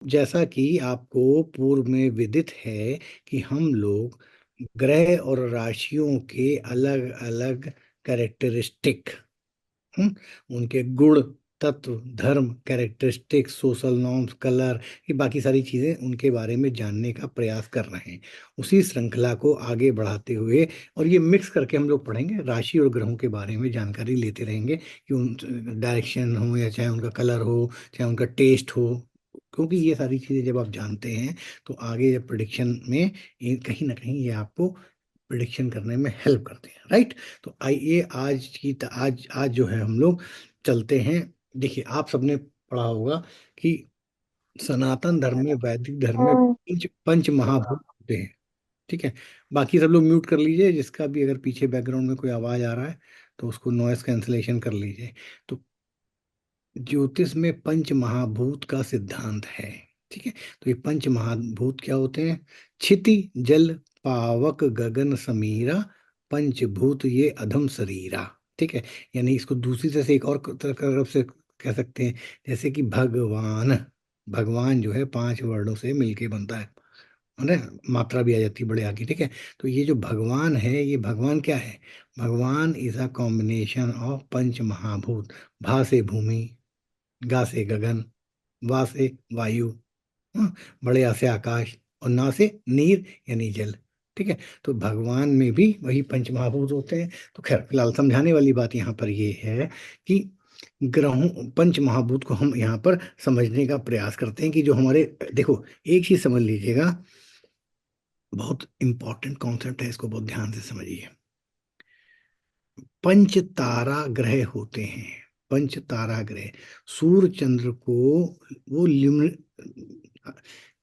जैसा कि आपको पूर्व में विदित है कि हम लोग ग्रह और राशियों के अलग अलग कैरेक्टरिस्टिक, उनके गुण, तत्व, धर्म, कैरेक्टरिस्टिक्स, सोशल नॉर्म्स, कलर, ये बाकी सारी चीजें उनके बारे में जानने का प्रयास कर रहे हैं। उसी श्रृंखला को आगे बढ़ाते हुए और ये मिक्स करके हम लोग पढ़ेंगे, राशि और ग्रहों के बारे में जानकारी लेते रहेंगे कि उन डायरेक्शन हो या चाहे उनका कलर हो, चाहे उनका टेस्ट हो। क्योंकि ये सारी चीजें जब आप जानते हैं तो आगे जब प्रिडिक्शन में कहीं ना कहीं ये आपको प्रिडिक्शन करने में हेल्प करते हैं, राइट। तो आइए आज आज जो है हम लोग चलते हैं। देखिए, आप सबने पढ़ा होगा कि सनातन धर्म में, वैदिक धर्म में हाँ। पंच महाभूत होते हैं। ठीक है। बाकी सब लोग म्यूट कर लीजिए, जिसका भी अगर पीछे बैकग्राउंड में कोई आवाज आ रहा है तो उसको नॉइस कैंसलेशन कर लीजिए। तो ज्योतिष में पंच महाभूत का सिद्धांत है। ठीक है। तो ये पंच महाभूत क्या होते हैं? क्षिति जल पावक गगन समीरा, पंचभूत ये अधम शरीरा। ठीक है। यानी इसको दूसरी तरह से, एक और तरफ से कह सकते हैं, जैसे कि भगवान, भगवान जो है 5 वर्णों से मिलके बनता है मात्रा भी आ जाती है बड़े आगे। ठीक है। तो ये जो भगवान है, ये भगवान क्या है? भगवान इज अ कॉम्बिनेशन ऑफ पंच महाभूत। भा से भूमि, गा से गगन, वा से वायु, हाँ, बड़े आ से आकाश, और ना से नीर यानी जल। ठीक है। तो भगवान में भी वही पंच महाभूत होते हैं। तो खैर, फिलहाल समझाने वाली बात यहाँ पर ये है कि ग्रहों, पंच महाभूत को हम यहाँ पर समझने का प्रयास करते हैं कि जो हमारे, देखो, एक चीज समझ लीजिएगा, बहुत इंपॉर्टेंट कॉन्सेप्ट है, इसको बहुत ध्यान से समझिए। पंच तारा ग्रह होते हैं। पंच तारा ग्रह, सूर्य चंद्र को वो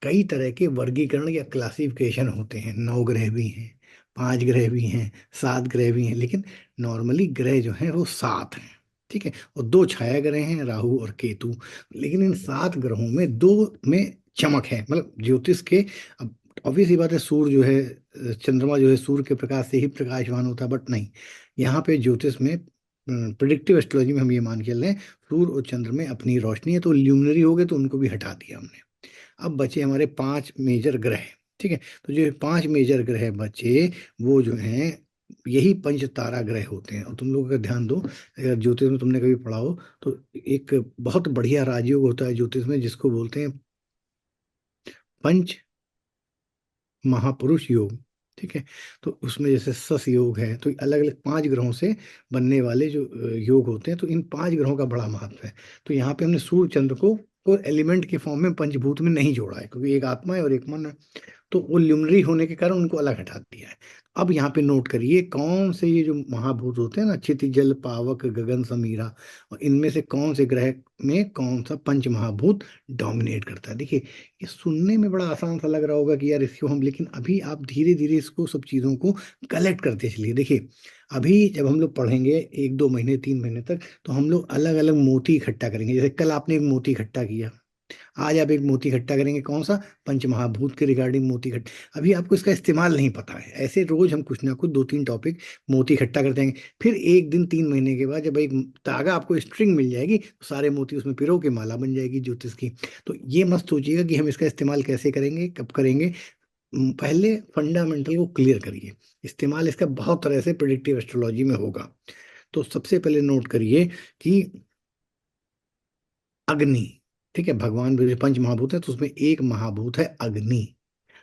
कई तरह के वर्गीकरण या क्लासिफिकेशन होते हैं। 9 ग्रह भी हैं, 5 ग्रह भी हैं, 7 ग्रह भी हैं, लेकिन नॉर्मली ग्रह जो हैं वो 7 हैं। ठीक है। और 2 छाया ग्रह हैं, राहु और केतु। लेकिन इन 7 ग्रहों में 2 में चमक है, मतलब ज्योतिष के। अब ऑब्वियस ही बात है, सूर्य जो है, चंद्रमा जो है सूर्य के प्रकाश से ही प्रकाशवान होता है, बट नहीं, यहाँ पे ज्योतिष में, प्रिडिक्टिव एस्ट्रोलॉजी में हम ये मान के चल रहे हैं सूर्य और चंद्र में अपनी रोशनी है, तो ल्यूमिनरी हो गए तो उनको भी हटा दिया हमने। अब बचे हमारे 5 मेजर ग्रह। ठीक है। तो जो 5 मेजर ग्रह बचे, वो जो हैं, यही पंच तारा ग्रह होते हैं। और तुम लोग अगर ध्यान दो, अगर ज्योतिष में तुमने कभी पढ़ा हो, तो एक बहुत बढ़िया राजयोग होता है ज्योतिष में, जिसको बोलते हैं पंच महापुरुष योग। ठीक है। तो उसमें जैसे सस योग है, तो अलग अलग 5 ग्रहों से बनने वाले जो योग होते हैं, तो इन 5 ग्रहों का बड़ा महत्व है। तो यहाँ पे हमने सूर्य चंद्र को एलिमेंट के फॉर्म में पंचभूत में नहीं जोड़ा है, क्योंकि एक आत्मा है और एक मन है। तो वो ल्यूमिनरी होने के कारण उनको अलग हटा दिया है। अब यहाँ पे नोट करिए, कौन से ये जो महाभूत होते हैं ना, क्षिति जल पावक गगन समीरा, और इनमें से कौन से ग्रह में कौन सा पंच महाभूत डोमिनेट करता है। देखिए, ये सुनने में बड़ा आसान सा लग रहा होगा कि यार इसको हम, लेकिन अभी आप धीरे धीरे इसको, सब चीज़ों को कलेक्ट करते चलिए। देखिए, अभी जब हम लोग पढ़ेंगे 1-2 महीने 3 महीने तक, तो हम लोग अलग अलग मोती इकट्ठा करेंगे। जैसे कल आपने एक मोती इकट्ठा किया, आज आप एक मोती इकट्ठा करेंगे, कौन सा? पंचमहाभूत के रिगार्डिंग मोती इकट्ठा। अभी आपको इसका इस्तेमाल नहीं पता है, ऐसे रोज हम कुछ ना कुछ 2-3 टॉपिक मोती इकट्ठा करते हैं। फिर एक दिन 3 महीने के बाद जब एक धागा, आपको स्ट्रिंग मिल जाएगी, तो सारे मोती उसमें पिरो के माला बन जाएगी ज्योतिष की। तो ये मत सोचिएगा कि हम इसका इस्तेमाल कैसे करेंगे, कब करेंगे। पहले फंडामेंटल को क्लियर करिए। इस्तेमाल इसका बहुत तरह से प्रिडिक्टिव एस्ट्रोलॉजी में होगा। तो सबसे पहले नोट करिए कि अग्नि, ठीक है, भगवान भी पंच महाभूत है, तो उसमें एक महाभूत है अग्नि।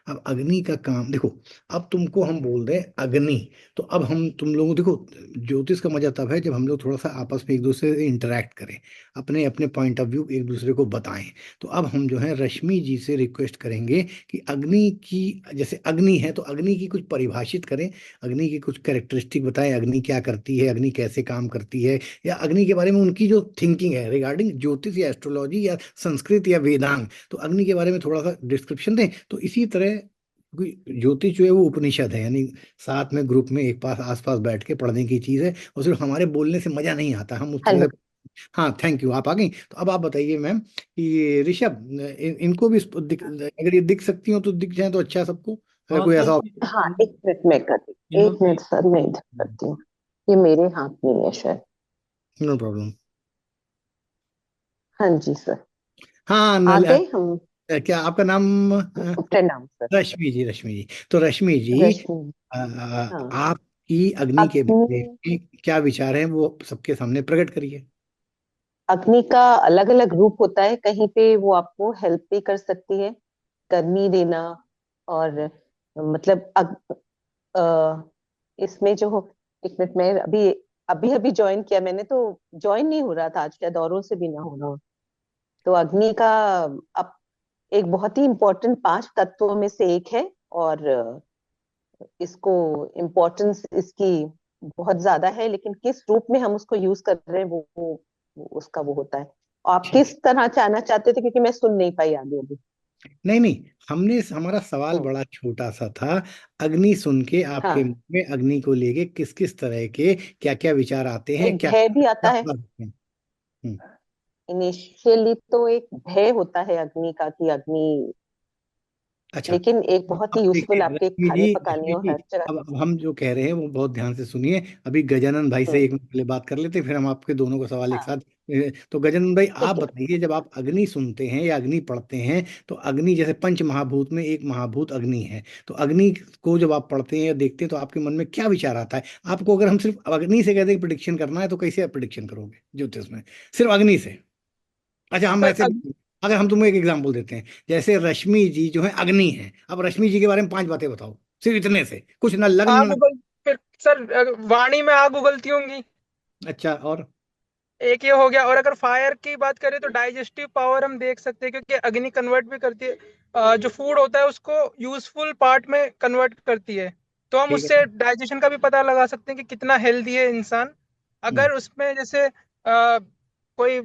अब अग्नि का काम देखो, अब तुमको हम बोल रहे हैं अग्नि, तो अब हम तुम लोगों देखो, ज्योतिष का मजा तब है जब हम लोग थोड़ा सा आपस में एक दूसरे से इंटरेक्ट करें, अपने अपने पॉइंट ऑफ व्यू एक दूसरे को बताएं। तो अब हम जो है रश्मि जी से रिक्वेस्ट करेंगे कि अग्नि की, जैसे अग्नि है तो अग्नि की कुछ परिभाषित करें, अग्नि की कुछ कैरेक्टरिस्टिक बताएं, अग्नि क्या करती है, अग्नि कैसे काम करती है, या अग्नि के बारे में उनकी जो थिंकिंग है रिगार्डिंग ज्योतिष या एस्ट्रोलॉजी या संस्कृत या वेदांग, तो अग्नि के बारे में थोड़ा सा डिस्क्रिप्शन दें। तो इसी तरह, क्योंकि ज्योतिष जो है वो उपनिषद है, यानी साथ में ग्रुप में एक पास आसपास बैठ के पढ़ने की चीज है, और सिर्फ हमारे बोलने से मजा नहीं आता, हम उस तरह हेलो। से। हाँ, थैंक यू, आप आ गई। तो अब आप बताइए मैम कि ऋषभ, इनको भी अगर ये दिख सकती हो तो दिख जाए तो अच्छा है सबको, अगर कोई ऐसा। हाँ, एक मिनट में करती, 1 मिनट सर, मैं इधर करती हूँ। ये मेरे हाथ में है शायद। No problem. हाँ जी सर। हाँ, आ गए हम। क्या आपका नाम? प्रणाम सर। रश्मि जी, रश्मि जी। तो रश्मि जी, रश्मि। हाँ। आपकी अग्नि के बारे अग्नि। में क्या विचार है, वो सबके सामने प्रकट करिए। अग्नि का अलग अलग रूप होता है, कहीं पे वो आपको हेल्प भी कर सकती है, गर्मी देना। और मतलब इसमें जो, एक मिनट, मैं अभी अभी अभी ज्वाइन किया मैंने, तो ज्वाइन नहीं हो रहा था आज, शायद औरों से भी ना हो रहा हो। तो अग्नि का अब एक बहुत ही इम्पोर्टेंट 5 तत्वों में से एक है। और इसको इम्पोर्टेंस इसकी बहुत ज्यादा है, लेकिन किस रूप में हम उसको यूज कर रहे हैं वो उसका वो होता है। आप ठीक है। किस तरह जानना चाहते थे, क्योंकि मैं सुन नहीं पाई आगे अभी। नहीं नहीं, हमारा सवाल हम्म। बड़ा छोटा सा था। अग्नि सुन के आपके हाँ। मुंह में अग्नि को लेके किस किस तरह के क्या क्या विचार आते हैं, एक क्या भय भी आता क्या है। क्या- हम्म, इनिशियली तो एक भय होता है अग्नि का, कि अग्नि, अच्छा। लेकिन एक बहुत ही अब देखिए यूजफुल आपके रश्मि जी, खाने पकाने रश्मि और जी, हर जगह। अब हम जो कह रहे हैं वो बहुत ध्यान से सुनिए। अभी गजानन भाई से हम्म। एक मिनट पहले बात कर लेते, फिर हम आपके दोनों को सवाल एक हाँ। साथ। तो गजानन भाई, आप ठीक है। बताइए, जब आप अग्नि सुनते हैं या अग्नि पढ़ते हैं, तो अग्नि जैसे पंच महाभूत में एक महाभूत अग्नि है, तो अग्नि को जब आप पढ़ते हैं या देखते हैं तो आपके मन में क्या विचार आता है? आपको अगर हम सिर्फ अग्नि से कहते हैं प्रिडिक्शन करना है, तो कैसे आप प्रिडिक्शन करोगे ज्योतिष में, सिर्फ अग्नि से? अच्छा, हम सर ऐसे, अगर हम तुम्हें एक एग्जांपल देते हैं, जैसे रश्मि जी जो है अग्नि है, अब रश्मि जी के बारे में 5 बातें बताओ, सिर्फ इतने से, कुछ ना लग्न आग ना। उगल फिर सर वाणी में आग उगलती होंगी। अच्छा, और? एक ये हो गया। और अगर फायर की बात करें तो डाइजेस्टिव पावर हम देख सकते हैं, क्योंकि अग्नि कन्वर्ट भी करती है, जो फूड होता है उसको यूजफुल पार्ट में कन्वर्ट करती है। तो हम ठीक है। उससे डाइजेशन का भी पता लगा सकते हैं कि कितना हेल्दी है इंसान। हम्म। अगर उसमें जैसे कोई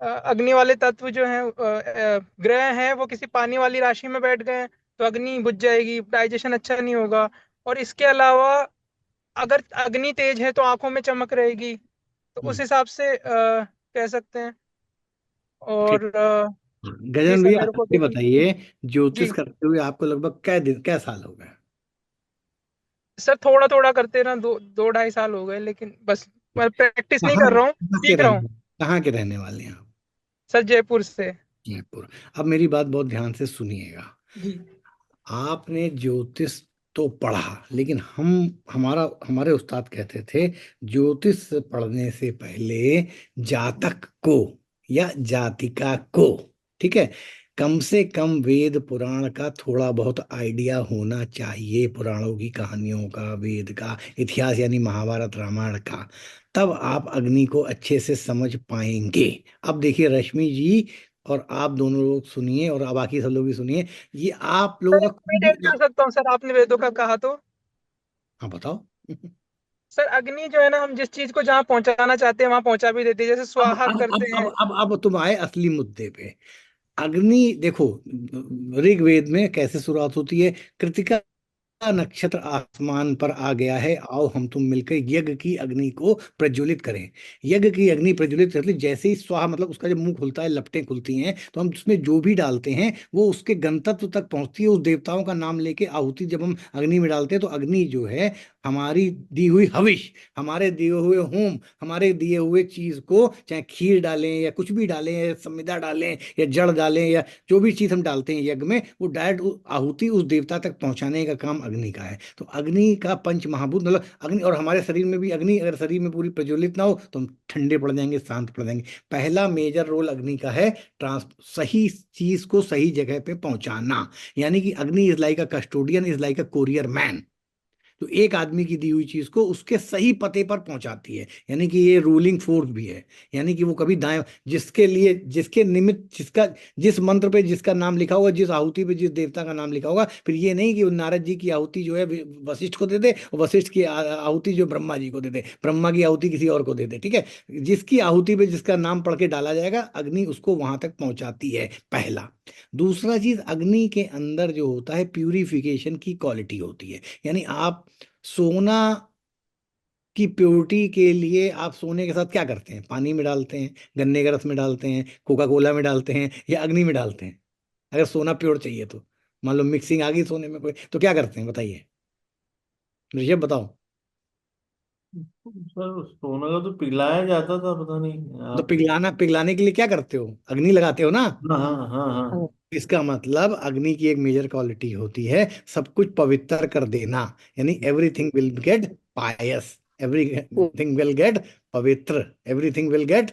अग्नि वाले तत्व जो हैं, ग्रह हैं, वो किसी पानी वाली राशि में बैठ गए हैं, तो अग्नि बुझ जाएगी, डाइजेशन अच्छा नहीं होगा। और इसके अलावा अगर अग्नि तेज है तो आंखों में चमक रहेगी। तो उस हम्म। हिसाब से कह सकते हैं। ठीक। और जी गजन सर, भैया, मेरे आप को ये तो बताइए, ज्योतिष जी करते हुए आपको लगभग कै दिन, कै साल हो गए? सर, थोड़ा थोड़ा करते ना, 2 2 ढाई साल हो गए, लेकिन बस मैं प्रैक्टिस नहीं कहाँ कर रहा हूँ, कहाँ के सीख रहा हूँ। रहने कहाँ के रहने वाले हैं आप? सर, जयपुर से। जयपुर। अब मेरी बात बहुत ध्यान से सुनिएगा। जी। आपने ज्योतिष तो पढ़ा, लेकिन हमारा हमारे उस्ताद कहते थे, ज्योतिष पढ़ने से पहले जातक को या जातिका को, ठीक है, कम से कम वेद पुराण का थोड़ा बहुत आइडिया होना चाहिए, पुराणों की कहानियों का, वेद का इतिहास यानी महाभारत रामायण का। तब आप अग्नि को अच्छे से समझ पाएंगे। अब देखिए रश्मि जी, और आप दोनों लोग सुनिए, और अब बाकी सब लोग भी सुनिए। ये आप सर, लोगों एक का पॉइंट खुद ऐड कर सकता हूँ सर, आपने वेदों का कहा तो। हाँ, बताओ। सर, अग्नि जो है ना, हम जिस चीज को जहाँ पहुंचाना चाहते हैं वहां पहुंचा भी देती है, जैसे अब स्वाहा अब अब करते अब हैं। अब अब तुम आए असली मुद्दे पे। अग्नि देखो, ऋग्वेद में कैसे शुरुआत होती है? कृतिका नक्षत्र आसमान पर आ गया है, आओ हम तुम मिलकर यज्ञ की अग्नि को प्रज्वलित करें। यज्ञ की अग्नि प्रज्वलित करती, जैसे ही स्वाहा मतलब उसका जब मुंह खुलता है, लपटें खुलती हैं, तो हम उसमें जो भी डालते हैं वो उसके गंतव्य तक पहुंचती है। उस देवताओं का नाम लेके आहुति जब हम अग्नि में डालते हैं, तो अग्नि जो है हमारी दी हुई हविष, हमारे दिए हुए होम, हमारे दिए हुए चीज को, चाहे खीर डालें या कुछ भी डालें या संविदा डालें या जड़ डालें या जो भी चीज हम डालते हैं यज्ञ में, वो डायरेक्ट आहुति उस देवता तक पहुंचाने का काम अग्नि का है। तो अग्नि का पंच महाभूत मतलब अग्नि, और हमारे शरीर में भी अग्नि अगर शरीर में पूरी प्रज्वलित ना हो तो हम ठंडे पड़ जाएंगे, शांत पड़ जाएंगे। पहला मेजर रोल अग्नि का है ट्रांस सही चीज को सही जगह पे पहुंचाना। यानी कि अग्नि is like a custodian, is like a courier man. तो एक आदमी की दी हुई चीज को उसके सही पते पर पहुंचाती है, यानी कि ये रूलिंग फोर्स भी है। यानी कि वो कभी दाएं, जिसके लिए, जिसके निमित्त, जिसका, जिस मंत्र पे जिसका नाम लिखा होगा, जिस आहुति पे जिस देवता का नाम लिखा होगा, फिर ये नहीं कि वो नारद जी की आहुति जो है वशिष्ठ को दे दे, और वशिष्ठ की आहुति जो ब्रह्मा जी को दे दे, ब्रह्मा की आहुति किसी और को दे दे, ठीक है। जिसकी आहुति पे जिसका नाम पढ़ के डाला जाएगा, अग्नि उसको वहां तक पहुंचाती है, पहला। दूसरा चीज, अग्नि के अंदर जो होता है प्यूरिफिकेशन की क्वालिटी होती है। यानी आप सोना की प्योरिटी के लिए आप सोने के साथ क्या करते हैं? पानी में डालते हैं, गन्ने के रस में डालते हैं, कोका कोला में डालते हैं, या अग्नि में डालते हैं? अगर सोना प्योर चाहिए तो, मान लो मिक्सिंग आ गई सोने में कोई, तो क्या करते हैं बताइए, ऋषभ बताओ। सर सोना का तो पिघलाया जाता था, पता नहीं तो आप। पिघलाने के लिए क्या करते हो? अग्नि लगाते हो ना। हाँ हाँ हाँ हाँ। इसका मतलब अग्नि की एक मेजर क्वालिटी होती है सब कुछ पवित्र कर देना, यानी everything will get pious, everything will get पवित्र, everything will get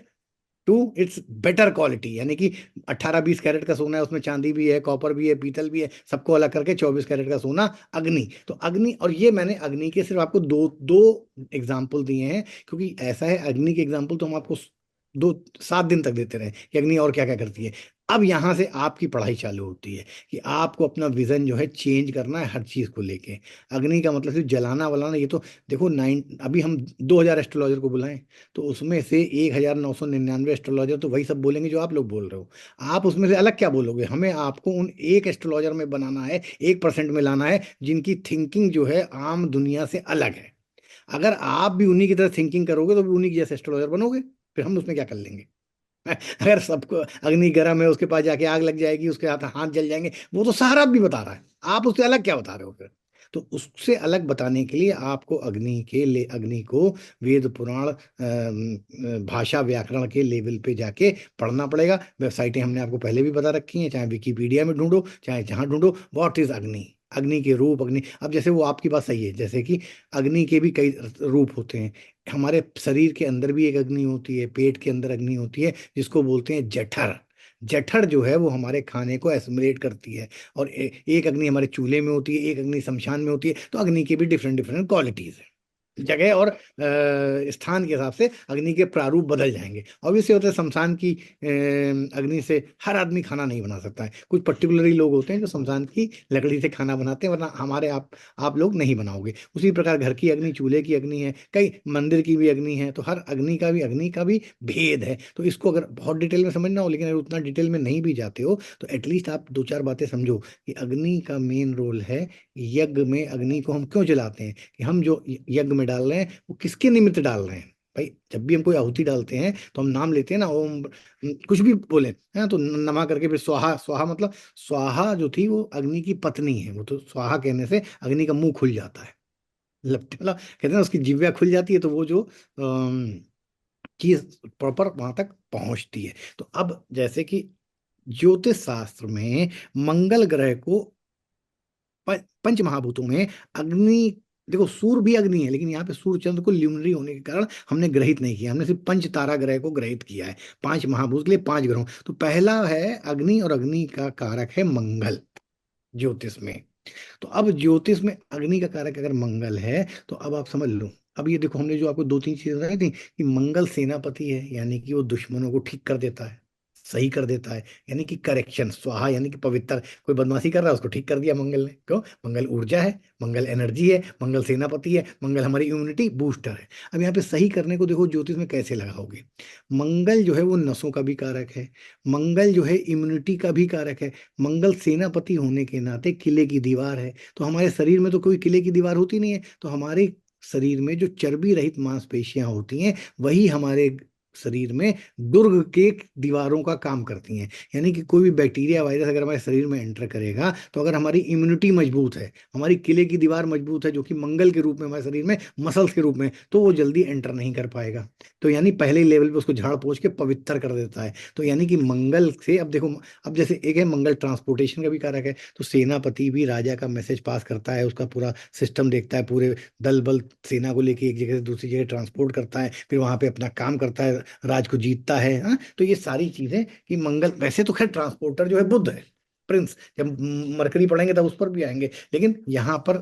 to its better quality, यानी कि 18-20 कैरेट का सोना है, उसमें चांदी भी है, कॉपर भी है, पीतल भी है, सबको अलग करके 24 कैरेट का सोना अग्नि। तो अग्नि, और ये मैंने अग्नि के सिर्फ आपको दो दो एग्जाम्पल दिए हैं, क्योंकि ऐसा है अग्नि के एग्जाम्पल तो हम आपको 2-7 दिन तक देते रहे कि अग्नि और क्या क्या करती है। अब यहां से आपकी पढ़ाई चालू होती है कि आपको अपना विजन जो है चेंज करना है हर चीज को लेके। अग्नि का मतलब सिर्फ जलाना वलाना, ये तो देखो अभी हम 2000 एस्ट्रोलॉजर को बुलाएं तो उसमें से 1999 एस्ट्रोलॉजर तो वही सब बोलेंगे जो आप लोग बोल रहे हो। आप उसमें से अलग क्या बोलोगे? हमें आपको उन एक एस्ट्रोलॉजर में बनाना है, 1% में लाना है जिनकी थिंकिंग जो है आम दुनिया से अलग है। अगर आप भी उन्हीं की तरह थिंकिंग करोगे तो भी उन्हीं की जैसे एस्ट्रोलॉजर बनोगे, फिर हम उसमें क्या कर लेंगे? अगर सबको अग्नि गर्म है, उसके पास जाके आग लग जाएगी, उसके हाथ हाथ जल जाएंगे, वो तो सारा भी बता रहा है, आप उससे अलग क्या बता रहे हो फिर? तो उससे अलग बताने के लिए आपको अग्नि को वेद पुराण भाषा व्याकरण के लेवल पे जाके पढ़ना पड़ेगा। वेबसाइटें हमने आपको पहले भी बता रखी हैं, चाहे विकिपीडिया में ढूंढो चाहे जहां ढूंढो, व्हाट इज अग्नि, अग्नि के रूप अग्नि। अब जैसे वो आपकी बात सही है, जैसे कि अग्नि के भी कई रूप होते हैं। हमारे शरीर के अंदर भी एक अग्नि होती है, पेट के अंदर अग्नि होती है जिसको बोलते हैं जठर। जठर जो है वो हमारे खाने को एसिमुलेट करती है। और एक अग्नि हमारे चूल्हे में होती है, एक अग्नि शमशान में होती है। तो अग्नि की भी डिफरेंट डिफरेंट क्वालिटीज है। जगह और स्थान के हिसाब से अग्नि के प्रारूप बदल जाएंगे। ऑब्वियसली होता है शमशान की अग्नि से हर आदमी खाना नहीं बना सकता है, कुछ पर्टिकुलरली लोग होते हैं जो शमशान की लकड़ी से खाना बनाते हैं, वरना हमारे आप लोग नहीं बनाओगे। उसी प्रकार घर की अग्नि, चूल्हे की अग्नि है, कई मंदिर की भी अग्नि है। तो हर अग्नि का भी भेद है। तो इसको अगर बहुत डिटेल में समझना हो, लेकिन अगर उतना डिटेल में नहीं भी जाते हो तो एटलीस्ट आप 2-4 बातें समझो कि अग्नि का मेन रोल है। यज्ञ में अग्नि को हम क्यों जलाते हैं, कि हम जो यज्ञ में डाल रहे हैं वो किसके निमित्त डाल रहे हैं? भाई जब भी हम कोई आहुति डालते हैं तो हम नाम लेते हैं ना, ओम कुछ भी बोले हैं तो नमा करके फिर स्वाहा। स्वाहा मतलब स्वाहा जो थी वो अग्नि की पत्नी है, वो तो स्वाहा कहने से अग्नि का मुंह खुल जाता है, मतलब कहते हैं ना उसकी जिह्वा खुल जाती है, तो वो जो चीज प्रॉपर वहां तक पहुंचती है। तो अब जैसे कि ज्योतिष शास्त्र में मंगल ग्रह को पंच महाभूतों में अग्नि, देखो सूर्य भी अग्नि है, लेकिन यहाँ पे सूर्य चंद्र को ल्यूनरी होने के कारण हमने ग्रहित नहीं किया, हमने सिर्फ पंच तारा ग्रह को ग्रहित किया है। 5 महाभूत के लिए 5 ग्रहों। तो पहला है अग्नि, और अग्नि का कारक है मंगल ज्योतिष में। तो अब ज्योतिष में अग्नि का कारक अगर मंगल है तो अब आप समझ लो। अब ये देखो, हमने जो आपको 2-3 चीजें बताई थी कि मंगल सेनापति है, यानी कि वो दुश्मनों को ठीक कर देता है, सही कर देता है, यानी कि करेक्शन। स्वाहा यानी कि पवित्र, कोई बदमाशी कर रहा है उसको ठीक कर दिया मंगल ने। क्यों? मंगल ऊर्जा है, मंगल एनर्जी है, मंगल सेनापति है, मंगल हमारी इम्यूनिटी बूस्टर है। अब यहाँ पे सही करने को देखो ज्योतिष में कैसे लगाओगे। मंगल जो है वो नसों का भी कारक है, मंगल जो है इम्यूनिटी का भी कारक है, मंगल सेनापति होने के नाते किले की दीवार है। तो हमारे शरीर में तो कोई किले की दीवार होती नहीं है, तो हमारे शरीर में जो चर्बी रहित मांसपेशियां होती हैं वही हमारे शरीर में दुर्ग के दीवारों का काम करती हैं। यानी कि कोई भी बैक्टीरिया वायरस अगर हमारे शरीर में एंटर करेगा, तो अगर हमारी इम्यूनिटी मजबूत है, हमारी किले की दीवार मजबूत है जो कि मंगल के रूप में हमारे शरीर में मसल्स के रूप में, तो वो जल्दी एंटर नहीं कर पाएगा। तो यानी पहले लेवल पे उसको झाड़ पोंछ के पवित्र कर देता है। तो यानी कि मंगल से, अब देखो, अब जैसे एक है मंगल ट्रांसपोर्टेशन का भी कारक है, तो सेनापति भी राजा का मैसेज पास करता है, उसका पूरा सिस्टम देखता है, पूरे दल बल सेना को लेके एक जगह से दूसरी जगह ट्रांसपोर्ट करता है, फिर वहां पे अपना काम करता है, राज को जीतता है। हाँ, तो ये सारी चीजें कि मंगल, वैसे तो खैर ट्रांसपोर्टर जो है बुध है, प्रिंस। जब मरकरी पढ़ेंगे तब उस पर भी आएंगे, लेकिन यहाँ पर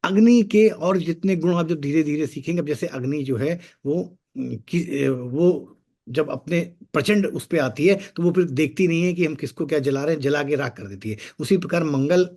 अग्नि के और जितने गुण आप जब धीरे धीरे सीखेंगे। अब जैसे अग्नि जो है वो वो जब अपने प्रचंड उस पे आती है तो वो फिर देखती नहीं है कि हम किसको क्या जला रहे हैं, जला के राख कर देती है। उसी प्रकार मंगल,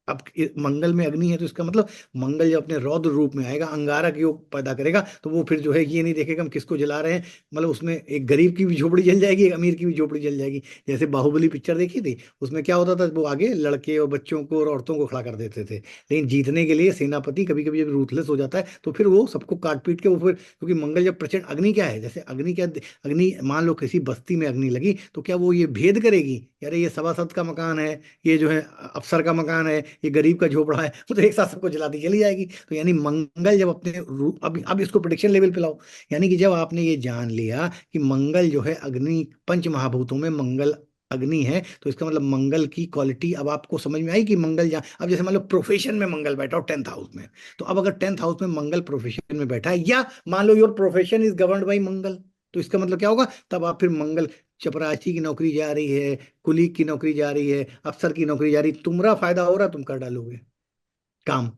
अब मंगल में अग्नि है तो इसका मतलब मंगल जब अपने रौद्र रूप में आएगा, अंगारक योग पैदा करेगा, तो वो फिर जो है ये नहीं देखेगा हम किसको जला रहे हैं। मतलब उसमें एक गरीब की भी झोपड़ी जल जाएगी, एक अमीर की भी झोपड़ी जल जाएगी। जैसे बाहुबली पिक्चर देखी थी, उसमें क्या होता था, वो आगे लड़के और बच्चों को और औरतों को खड़ा कर देते थे, लेकिन जीतने के लिए सेनापति कभी कभी जब रूथलेस हो जाता है तो फिर वो सबको काट पीट के वो फिर, क्योंकि मंगल जब प्रचंड, अग्नि क्या है, जैसे अग्नि क्या, अग्नि मान लो किसी बस्ती में अग्नि लगी तो क्या वो ये भेद करेगी यार ये सभासद का मकान है, ये जो है अफसर का मकान है, ये गरीब का झोपड़ा है, वो तो एक साथ सबको जलाती चली जाएगी। तो यानी मंगल जब अपने रूप, अब इसको प्रोडिक्शन लेवल पे लाओ, यानी कि जब आपने ये जान लिया कि मंगल जो है अग्नि, पंच महाभूतों में मंगल अग्नि है, तो इसका मतलब मंगल की क्वालिटी अब आपको समझ में आई कि मंगल जहाँ, अब जैसे मान लो प्रोफेशन में मंगल बैठा हो 10th हाउस में, तो अब अगर 10th हाउस में मंगल प्रोफेशन में बैठा है, या मान लो your profession is governed by Mangal, तो इसका मतलब क्या होगा, तब आप फिर मंगल, चपरासी की नौकरी जा रही है, कुलीग की नौकरी जा रही है, अफसर की नौकरी जा रही, तुम्हारा फायदा हो रहा, तुम कर डालोगे काम।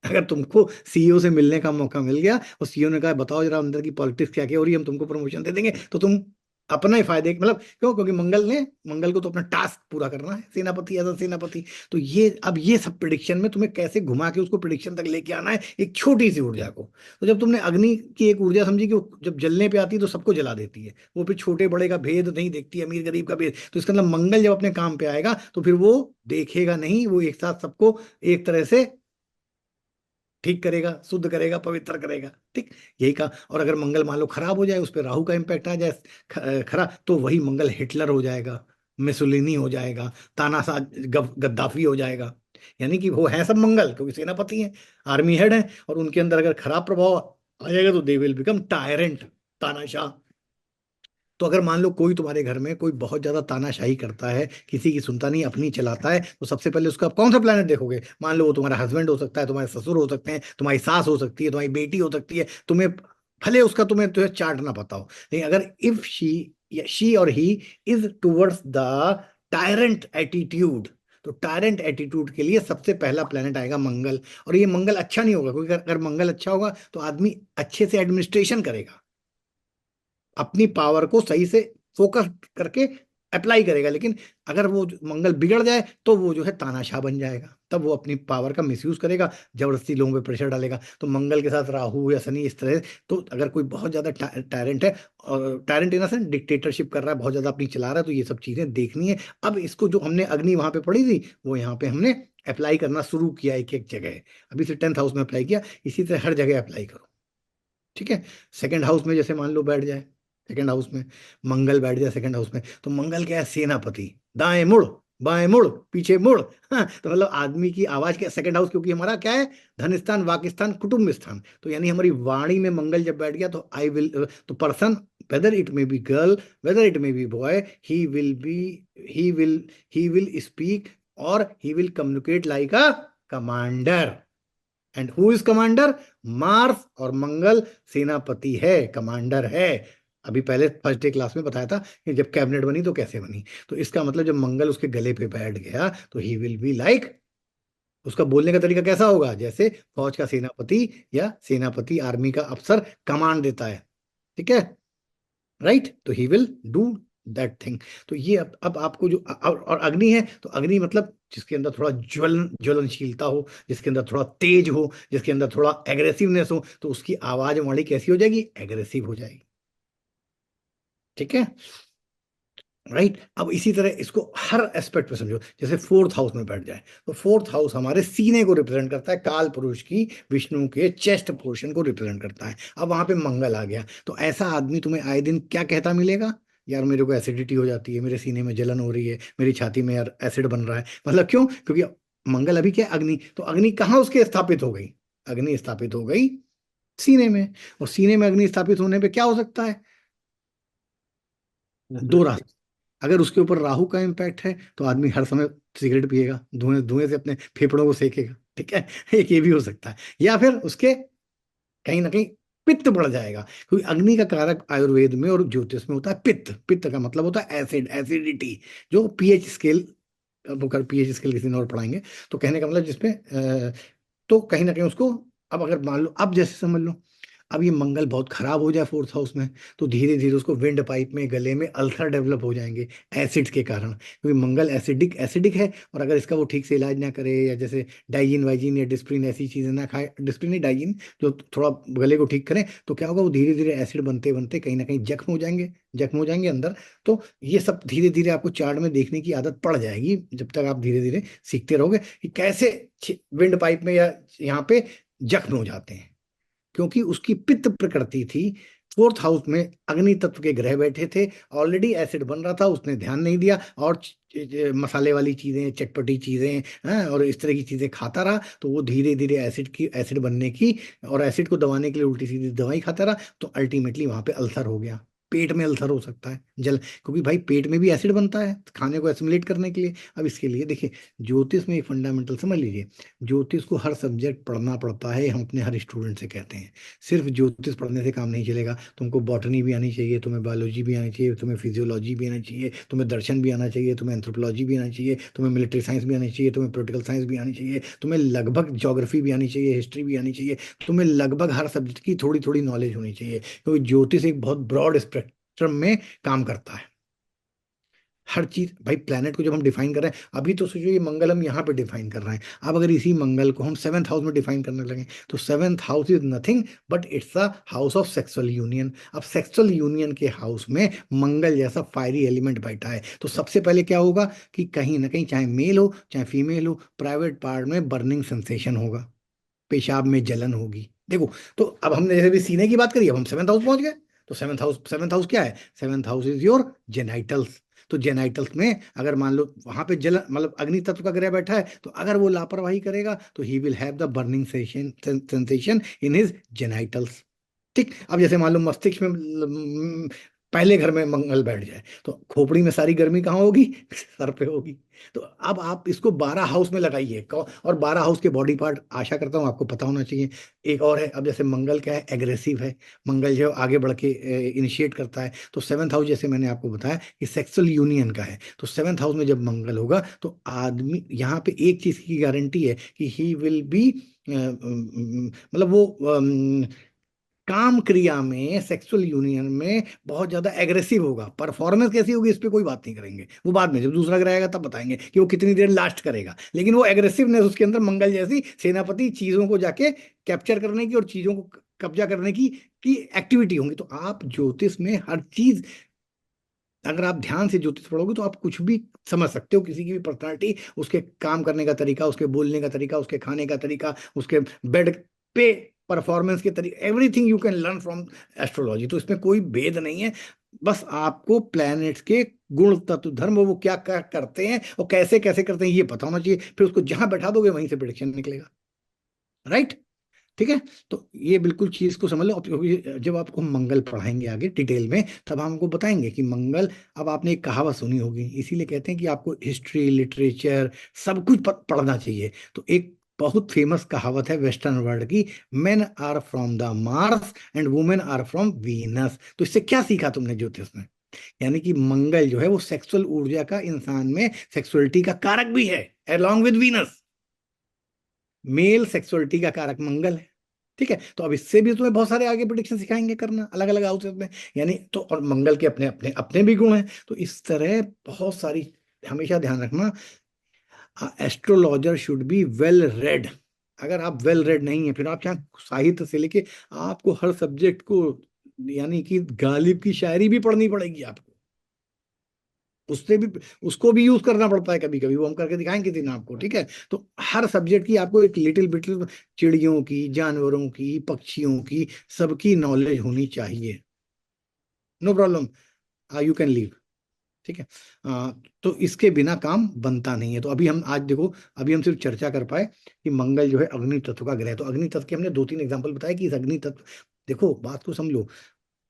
अगर तुमको सीईओ से मिलने का मौका मिल गया और सीईओ ने कहा बताओ जरा अंदर की पॉलिटिक्स क्या क्या हो रही है, हम तुमको प्रमोशन दे देंगे, तो तुम अपना ही फायदे, मतलब क्यों, क्योंकि मंगल को तो अपना टास्क पूरा करना है, सेनापति एज सेनापति। तो ये अब ये सब प्रिडिक्शन में तुम्हें कैसे घुमा के उसको प्रिडिक्शन तक लेके आना है, एक छोटी सी ऊर्जा को। तो जब तुमने अग्नि की एक ऊर्जा समझी कि वो जब जलने पे आती है तो सबको जला देती है, वो फिर छोटे बड़े का भेद नहीं देखती, अमीर गरीब का भेद, तो इसका मतलब मंगल जब अपने काम पे आएगा तो फिर वो देखेगा नहीं, वो एक साथ सबको एक तरह से ठीक करेगा, शुद्ध करेगा, पवित्र करेगा। ठीक, यही का। और अगर मंगल मान लो खराब हो जाए, उस पर राहु का इम्पैक्ट आ जाए खराब, तो वही मंगल हिटलर हो जाएगा, मुसोलिनी हो जाएगा, तानाशाह गद्दाफी हो जाएगा। यानी कि वो है सब मंगल, क्योंकि सेनापति हैं, आर्मी हेड है, और उनके अंदर अगर खराब प्रभाव आ जाएगा तो दे विल बिकम टायरेंट, तानाशाह। तो अगर मान लो कोई तुम्हारे घर में कोई बहुत ज्यादा तानाशाही करता है, किसी की सुनता नहीं, अपनी चलाता है, तो सबसे पहले उसका आप कौन सा प्लेनेट देखोगे? मान लो वो तुम्हारा हस्बैंड हो सकता है, तुम्हारे ससुर हो सकते हैं, तुम्हारी सास हो सकती है, तुम्हारी बेटी हो सकती है, तुम्हें भले उसका तुम्हें तुम्हें चार्ट ना पता हो, लेकिन अगर इफ शी और he is towards the tyrant attitude, तो टायरेंट एटीट्यूड के लिए सबसे पहला प्लेनेट आएगा मंगल। और ये मंगल अच्छा नहीं होगा, क्योंकि अगर मंगल अच्छा होगा तो आदमी अच्छे से एडमिनिस्ट्रेशन करेगा, अपनी पावर को सही से फोकस करके अप्लाई करेगा। लेकिन अगर वो मंगल बिगड़ जाए तो वो जो है तानाशाह बन जाएगा, तब वो अपनी पावर का मिसयूज करेगा, जबरदस्ती लोगों पे प्रेशर डालेगा। तो मंगल के साथ राहु या शनि इस तरह, तो अगर कोई बहुत ज्यादा टायरेंट है, और टायरेंट इन सेंस डिक्टेटरशिप कर रहा है, बहुत ज्यादा अपनी चला रहा है, तो ये सब चीजें देखनी है। अब इसको जो हमने अग्नि वहां पे पढ़ी थी, वो यहाँ पे हमने अप्लाई करना शुरू किया एक एक जगह, अभी से 10th हाउस में अप्लाई किया, इसी तरह हर जगह अप्लाई करो। ठीक है। सेकंड हाउस में जैसे मान लो बैठ जाए, सेकंड हाउस में मंगल बैठ जाए सेकंड हाउस में, तो मंगल क्या है? सेनापति। दाएं मुड़, बाएं मुड़, पीछे मुड़। हाँ, तो मतलब आदमी की आवाज क्या, सेकंड हाउस क्योंकि हमारा क्या है? धन स्थान, वाक स्थान, कुटुंब स्थान। तो यानी हमारी वाणी में मंगल जब बैठ गया तो आई विल, तो person, whether it may be girl, whether it may be boy, he will be, he will he will speak, और he will communicate like a commander. And who is commander? Mars. और मंगल सेनापति है, commander है। अभी पहले first day class में बताया था कि जब कैबिनेट बनी तो कैसे बनी। तो इसका मतलब जब मंगल उसके गले पे बैठ गया तो ही विल बी लाइक, उसका बोलने का तरीका कैसा होगा? जैसे फौज का सेनापति या सेनापति आर्मी का अफसर कमांड देता है। ठीक है, राइट। तो he will do that thing. तो ये अब आपको जो और अग्नि है, तो अग्नि मतलब जिसके अंदर थोड़ा ज्वलनशीलता हो, जिसके अंदर थोड़ा तेज हो, जिसके अंदर थोड़ा एग्रेसिवनेस हो, तो उसकी आवाज वाणी कैसी हो जाएगी? एग्रेसिव हो जाएगी। ठीक है, राइट। अब इसी तरह इसको हर एस्पेक्ट पे समझो। जैसे फोर्थ हाउस में बैठ जाए, तो फोर्थ हाउस हमारे सीने को रिप्रेजेंट करता है, काल पुरुष की, विष्णु के चेस्ट पोर्शन को रिप्रेजेंट करता है। अब वहां पे मंगल आ गया, तो ऐसा आदमी तुम्हें आए दिन क्या कहता मिलेगा? यार मेरे को एसिडिटी हो जाती है, मेरे सीने में जलन हो रही है, मेरी छाती में यार एसिड बन रहा है। मतलब क्यों? क्योंकि मंगल अभी क्या है? अग्नि। तो अग्नि कहाँ उसके स्थापित हो गई? अग्नि स्थापित हो गई सीने में। और सीने में अग्नि स्थापित होने पे क्या हो सकता है? दो रास्ते। अगर उसके ऊपर राहु का इम्पैक्ट है तो आदमी हर समय सिगरेट पिएगा, धुएं धुएं से अपने फेफड़ों को सेकेगा। ठीक है, एक ये भी हो सकता है। या फिर उसके कहीं ना कहीं पित्त बढ़ जाएगा, क्योंकि अग्नि का कारक आयुर्वेद में और ज्योतिष में होता है पित्त। पित्त का मतलब होता है एसिड, एसिडिटी, जो पीएच स्केल, वो कर पीएच स्केल किसी दिन और पढ़ाएंगे। तो कहने का मतलब जिसपे तो कहीं ना कहीं उसको, अब अगर मान लो, अब जैसे समझ लो, अब ये मंगल बहुत खराब हो जाए फोर्थ हाउस में, तो धीरे धीरे उसको विंड पाइप में, गले में अल्सर डेवलप हो जाएंगे एसिड्स के कारण, क्योंकि मंगल एसिडिक एसिडिक है। और अगर इसका वो ठीक से इलाज ना करे, या जैसे डाइजिन वाइजिन या डिस्प्रिन ऐसी चीजें ना खाए, डिस्प्रिन नहीं डाइजिन, जो थोड़ा गले को ठीक करें, तो क्या होगा? वो धीरे धीरे एसिड बनते बनते कहीं ना कहीं जख्म हो जाएंगे, जख्म हो जाएंगे अंदर। तो ये सब धीरे धीरे आपको चार्ट में देखने की आदत पड़ जाएगी, जब तक आप धीरे धीरे सीखते रहोगे कि कैसे विंड पाइप में या यहाँ पे जख्म हो जाते हैं, क्योंकि उसकी पित्त प्रकृति थी। फोर्थ हाउस में अग्नि तत्व के ग्रह बैठे थे, ऑलरेडी एसिड बन रहा था, उसने ध्यान नहीं दिया, और मसाले वाली चीजें, चटपटी चीजें, हाँ, और इस तरह की चीजें खाता रहा, तो वो धीरे धीरे एसिड बनने की, और एसिड को दबाने के लिए उल्टी सीधी दवाई खाता रहा, तो अल्टीमेटली वहां पे अल्सर हो गया। पेट में अल्सर हो सकता है, जल, क्योंकि भाई पेट में भी एसिड बनता है खाने को एसिमुलेट करने के लिए। अब इसके लिए देखिए, ज्योतिष में एक फंडामेंटल समझ लीजिए, ज्योतिष को हर सब्जेक्ट पढ़ना पड़ता है, हम अपने हर स्टूडेंट से कहते हैं। सिर्फ ज्योतिष पढ़ने से काम नहीं चलेगा, तुमको बॉटनी भी आनी चाहिए, तुम्हें बायोलॉजी भी आनी चाहिए, तुम्हें फिजियोलॉजी भी आना चाहिए, तुम्हें दर्शन भी आना चाहिए, तुम्हें एंथ्रोपोलॉजी भी आनी चाहिए, तुम्हें मिलिट्री साइंस भी आनी चाहिए, तुम्हें पोलिटिकल साइंस भी आनी चाहिए, तुम्हें लगभग ज्योग्राफी भी आनी चाहिए, हिस्ट्री भी आनी चाहिए, तुम्हें लगभग हर सब्जेक्ट की थोड़ी थोड़ी नॉलेज होनी चाहिए, क्योंकि ज्योतिष एक बहुत ब्रॉड स्पेक्ट्रम में काम करता है। हर चीज भाई, प्लेनेट को जब हम डिफाइन कर रहे हैं, अभी तो सोचो ये मंगल हम यहाँ पे डिफाइन कर रहे हैं, अब अगर इसी मंगल को हम सेवेंथ हाउस में डिफाइन करने लगे, तो seventh house is nothing but it's a house of sexual union. अब सेक्सुअल यूनियन के हाउस में मंगल जैसा फायरी एलिमेंट बैठा है, तो सबसे पहले क्या होगा कि कहीं ना कहीं, चाहे मेल हो चाहे फीमेल हो, प्राइवेट पार्ट में बर्निंग सेंसेशन होगा, पेशाब में जलन होगी। देखो, तो अब हमने जैसे भी सीने की बात करी, अब हम सेवेंथ हाउस पहुंच गए। तो सेवेंथ हाउस क्या है? Seventh house is your genitals. तो जेनाइटल्स में अगर मान लो वहां पे जलन, मतलब अग्नि तत्व का ग्रह बैठा है, तो अगर वो लापरवाही करेगा तो he will have the burning sensation in his genitals. ठीक, अब जैसे मान लो मस्तिष्क में पहले घर में मंगल बैठ जाए, तो खोपड़ी में सारी गर्मी कहाँ होगी? सर पे होगी। तो अब आप इसको 12 हाउस में लगाइए, और 12 हाउस के बॉडी पार्ट आशा करता हूँ आपको पता होना चाहिए। एक और है, अब जैसे मंगल क्या है? एग्रेसिव है। मंगल जो आगे बढ़ के इनिशिएट करता है। तो सेवंथ हाउस जैसे मैंने आपको बताया कि सेक्सुअल यूनियन का है, तो सेवंथ हाउस में जब मंगल होगा तो आदमी, यहाँ पे एक चीज की गारंटी है कि ही विल बी, मतलब वो काम क्रिया में, सेक्सुअल यूनियन में बहुत ज्यादा एग्रेसिव होगा। परफॉर्मेंस कैसी होगी इस पे कोई बात नहीं करेंगे, वो बाद में जब दूसरा ग्रह आएगा तब बताएंगे कि वो कितनी देर लास्ट करेगा, लेकिन वो एग्रेसिवनेस उसके अंदर मंगल जैसी सेनापति चीजों को जाके कैप्चर करने की और चीजों को कब्जा करने की एक्टिविटी होंगी। तो आप ज्योतिष में हर चीज, अगर आप ध्यान से ज्योतिष पढ़ोगे तो आप कुछ भी समझ सकते हो, किसी की भी पर्सनालिटी, उसके काम करने का तरीका, उसके बोलने का तरीका, उसके खाने का तरीका, उसके बेड पे परफॉर्मेंस के तरीके, everything you can learn from astrology. तो इसमें कोई भेद नहीं है, बस आपको प्लैनेट्स के गुण तत्व धर्म, वो क्या क्या करते हैं और कैसे कैसे करते हैं ये पता होना चाहिए, फिर उसको जहां बैठा दोगे वहीं से प्रिडिक्शन निकलेगा। राइट? ठीक है, तो ये बिल्कुल चीज को समझ लो। क्योंकि जब आपको हम मंगल पढ़ाएंगे आगे डिटेल में, तब हमको बताएंगे कि मंगल, अब आपने एक कहावत सुनी होगी, इसीलिए कहते हैं कि आपको हिस्ट्री, लिटरेचर, सब कुछ पढ़ना चाहिए। तो एक बहुत फेमस कहावत है वेस्टर्न वर्ल्ड की, men are from the Mars and women are from Venus. तो इससे क्या सीखा तुमने ज्योतिष में? यानी कि मंगल जो है वो सेक्सुअल ऊर्जा का, इंसान में सेक्सुअलिटी का कारक भी है, along with Venus. Male sexuality का कारक मंगल है। ठीक है, तो अब इससे भी तुम्हें बहुत सारे आगे प्रिडिक्शन सिखाएंगे करना अलग अलग हाउसेस में, यानी तो, और मंगल के अपने अपने अपने भी गुण हैं। तो इस तरह बहुत सारी, हमेशा ध्यान रखना, astrologer should be well read. अगर आप वेल रेड नहीं है, फिर आप चाहे साहित्य से लेके, आपको हर सब्जेक्ट को, यानी कि गालिब की शायरी भी पढ़नी पड़ेगी आपको, उससे भी, उसको भी यूज करना पड़ता है कभी कभी, वो हम करके दिखाएंगे किसी दिन आपको। ठीक है, तो हर सब्जेक्ट की आपको एक लिटिल बिट, चिड़ियों की, जानवरों की, पक्षियों की, सबकी नॉलेज होनी चाहिए। No problem, you can leave. ठीक है, तो इसके बिना काम बनता नहीं है। तो अभी हम आज देखो, अभी हम सिर्फ चर्चा कर पाए कि मंगल जो है अग्नि तत्व का ग्रह है। तो अग्नि तत्व के हमने दो तीन एग्जांपल बताए कि इस अग्नि तत्व, देखो बात को समझो,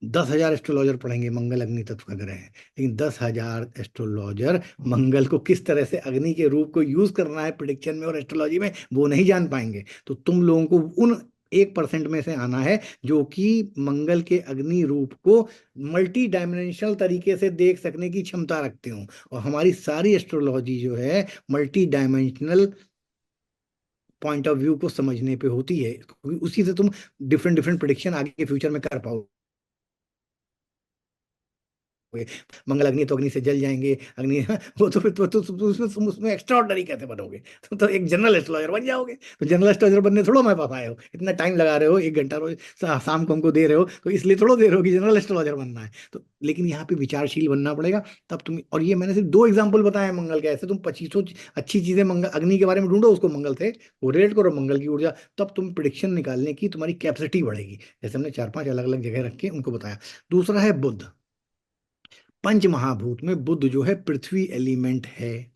10,000 एस्ट्रोलॉजर पढ़ेंगे मंगल अग्नि तत्व का ग्रह है, लेकिन 10,000 एस्ट्रोलॉजर मंगल को किस तरह से अग्नि के रूप को यूज करना है प्रिडिक्शन में और एस्ट्रोलॉजी में, वो नहीं जान पाएंगे। तो तुम लोगों को उन 1% में से आना है जो कि मंगल के अग्नि रूप को मल्टी डायमेंशनल तरीके से देख सकने की क्षमता रखते हो। और हमारी सारी एस्ट्रोलॉजी जो है multi dimensional point of view को समझने पे होती है, क्योंकि उसी से तुम डिफरेंट डिफरेंट प्रिडिक्शन आगे के फ्यूचर में कर पाओगे। मंगल अग्नि तो अग्नि से जल जाएंगे, अग्नि वो तो फिर तो उसमें एक्स्ट्रा ऑर्डनरी कैसे बनोगे? तो एक जनरल एस्ट्रोलॉजर बन जाओगे। तो जनरल एस्ट्रोलॉजर बनने थोड़ा मेरे पास आए हो, इतना टाइम लगा रहे हो, 1 घंटा रोज शाम को हमको दे रहे हो, तो इसलिए थोड़ा दे रहे हो कि जनरल एस्ट्रोलॉजर बनना है। तो लेकिन यहाँ पे विचारशील बनना पड़ेगा, तब तुम, और ये मैंने सिर्फ 2 एग्जाम्पल बताए हैं मंगल के, ऐसे तुम 2500 अच्छी चीजें मंगल अग्नि के बारे में ढूंढो, उसको मंगल से कोरिलेट करो, मंगल की ऊर्जा, तब तुम प्रिडिक्शन निकालने की तुम्हारी कैपेसिटी बढ़ेगी। जैसे हमने 4-5 अलग अलग जगह रख के उनको बताया। दूसरा है बुध। पंच महाभूत में बुध जो है पृथ्वी एलिमेंट है।